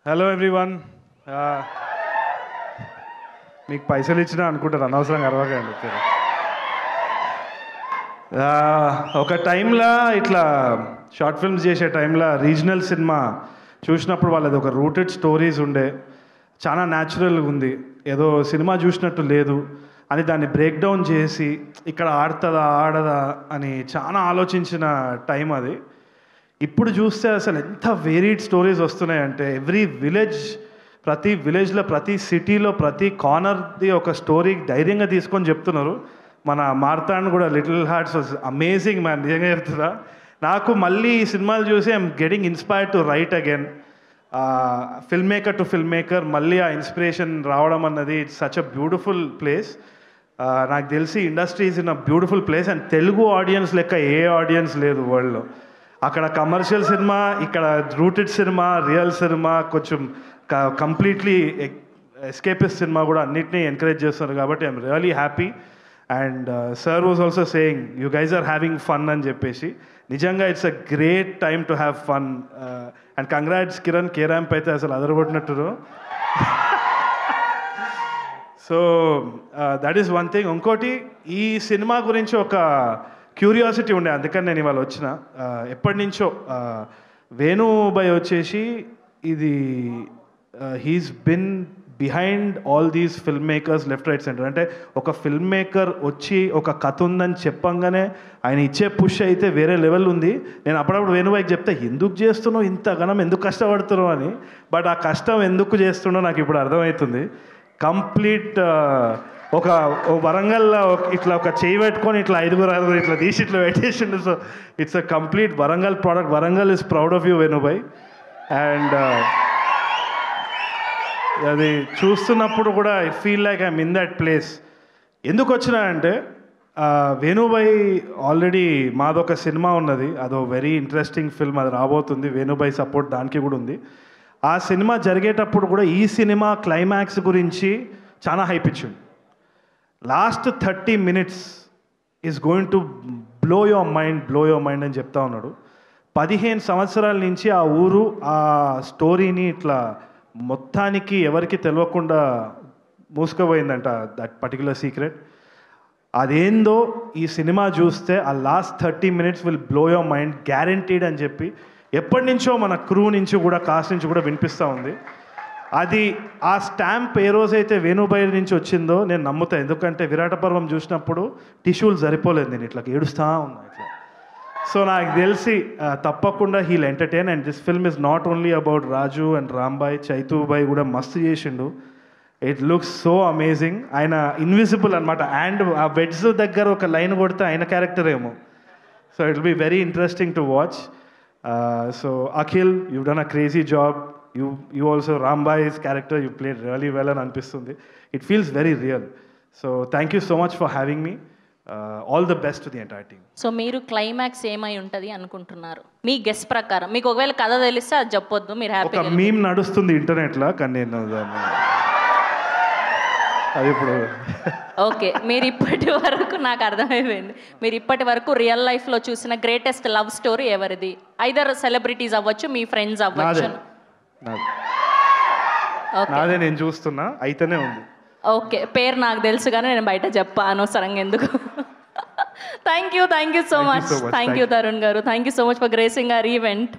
Hello everyone. మీకు పైసలు ఇచ్చినా అనుకుంటారు, అనవసరంగా అరవకండి. ఒక టైంలో ఇట్లా షార్ట్ ఫిల్మ్స్ చేసే టైంలో రీజనల్ సినిమా చూసినప్పుడు వాళ్ళది ఒక రూటెడ్ స్టోరీస్ ఉండే, చాలా న్యాచురల్గా ఉంది, ఏదో సినిమా చూసినట్టు లేదు అని దాన్ని బ్రేక్ డౌన్ చేసి ఇక్కడ ఆడుతుందా ఆడదా అని చాలా ఆలోచించిన టైం అది. ఇప్పుడు చూస్తే అసలు ఎంత వేరీడ్ స్టోరీస్ వస్తున్నాయంటే ఎవ్రీ విలేజ్, ప్రతి విలేజ్లో, ప్రతి సిటీలో, ప్రతి కార్నర్ది ఒక స్టోరీ ధైర్యంగా తీసుకొని చెప్తున్నారు. మన మార్తాండ్ కూడా little hearts was amazing man, నిజంగా చెప్తున్నా. నాకు మళ్ళీ ఈ సినిమాలు చూసి I'm getting inspired to right again. Film maker to film maker మళ్ళీ ఆ ఇన్స్పిరేషన్ రావడం అన్నది it's such a beautiful place. నాకు తెలిసి industry is in a beautiful place and Telugu audience లెక్క ఏ ఆడియన్స్ లేదు వరల్డ్లో. అక్కడ కమర్షియల్ సినిమా, ఇక్కడ రూటెడ్ సినిమా, రియల్ సినిమా, కొంచెం కంప్లీట్లీ ఎస్కేపిస్ట్ సినిమా కూడా అన్నిటినీ ఎంకరేజ్ చేస్తున్నారు. కాబట్టి I'm really happy. And sir was also saying you guys are having fun అని చెప్పేసి. నిజంగా it's a great time to have fun. And congrats Kiran, కే ర్యాంప్ అయితే అసలు అదరగొట్టినట్టు. So that is one thing. ఇంకోటి, ఈ సినిమా గురించి ఒక క్యూరియాసిటీ ఉండే, అందుకని నేను ఇవాళ వచ్చిన. ఎప్పటి నుంచో వేణుబాయ్ వచ్చేసి ఇది he's been behind all these film makers left right centre. అంటే ఒక ఫిల్మ్ మేకర్ వచ్చి ఒక కథ ఉందని చెప్పంగానే ఆయన ఇచ్చే పుష్ అయితే వేరే లెవెల్ ఉంది. నేను అప్పుడప్పుడు వేణుబాయికి చెప్తే ఎందుకు చేస్తున్నావు ఇంత ఘనం, ఎందుకు కష్టపడుతున్నావు అని. బట్ ఆ కష్టం ఎందుకు చేస్తున్నావు నాకు ఇప్పుడు అర్థమవుతుంది. కంప్లీట్ ఒక వరంగల్లో ఇట్లా ఒక చేయి పెట్టుకొని ఇట్లా ఐదుగురు ఇట్లా తీసి ఇట్లా పెట్టేసిండు. So it's a complete Warangal product. Warangal is proud of you వేణుబాయ్. అండ్ అది చూస్తున్నప్పుడు కూడా I feel like I'm in that place. ఎందుకు వచ్చినా అంటే వేణుబాయ్ ఆల్రెడీ మాదొక సినిమా ఉన్నది, అదో వెరీ ఇంట్రెస్టింగ్ ఫిల్మ్, అది రాబోతుంది. వేణుబాయ్ సపోర్ట్ దానికి కూడా ఉంది. ఆ సినిమా జరిగేటప్పుడు కూడా ఈ సినిమా క్లైమాక్స్ గురించి చాలా హైప్ ఇచ్చింది. Last 30 minutes is going to blow your mind అని చెప్తా ఉన్నాడు. 15 సంవత్సరాల నుంచి ఆ ఊరు ఆ స్టోరీని ఇట్లా మొత్తానికి ఎవరికి తెలియకుండా మూసుకుపోయిందంట, దట్ పర్టికులర్ సీక్రెట్. అదేందో ఈ సినిమా చూస్తే ఆ last 30 minutes will blow your mind guaranteed అని చెప్పి ఎప్పటి నుంచో మన క్రూ నుంచి కూడా, కాస్ట్ నుంచి కూడా వినిపిస్తూ ఉంది. అది ఆ స్టాంప్ ఏ రోజైతే వేణుబాయ్ నుంచి వచ్చిందో నేను నమ్ముతా. ఎందుకంటే విరాట పర్వం చూసినప్పుడు టిష్యూలు సరిపోలేదు, నేను ఇట్లా ఏడుస్తూ ఉన్నా ఇట్లా. సో నాకు తెలిసి తప్పకుండా హీల్ entertain. And this film is not only about Raju and Rambai, చైతూబాయ్ కూడా మస్తు చేసిండు. It looks so amazing. ఆయన ఇన్విజిబుల్ అనమాట. అండ్ ఆ బెడ్స్ దగ్గర ఒక లైన్ కొడితే ఆయన క్యారెక్టర్ ఏమో. So it will be very interesting to watch. So Akhil, you done a crazy job. You also, Rambai's character, you played really well అని అనిపిస్తుంది. It feels very real. So thank you so much for having me. All the best to the entire team. So మీరు climax ఏమై ఉంటుంది అనుకుంటున్నారు మీ guess ప్రకారం? మీకు ఒకవేళ కథ తెలిస్తే అది చెప్పొద్దు, మీరు హ్యాపీ. ఒక మీమ్ నడుస్తుంది ఇంటర్నెట్లో, కానీ నేను అది ఇప్పుడు ఓకే. మీరు ఇప్పటి వరకు నాకు అర్థమైపోయింది, మీరు ఇప్పటి వరకు రియల్ లైఫ్లో చూసిన గ్రేటెస్ట్ లవ్ స్టోరీ ఎవరిది? ఐదర్ సెలబ్రిటీస్ అవ్వచ్చు, మీ ఫ్రెండ్స్ అవ్వచ్చు. అదే నేను చూస్తున్నా, అయితేనే ఉంది. ఓకే, పేరు నాకు తెలుసు కానీ నేను బయట చెప్పా అనవసరంగా ఎందుకు. Thank you so much. Thank you Tarun garu. Thank you so much for gracing our event.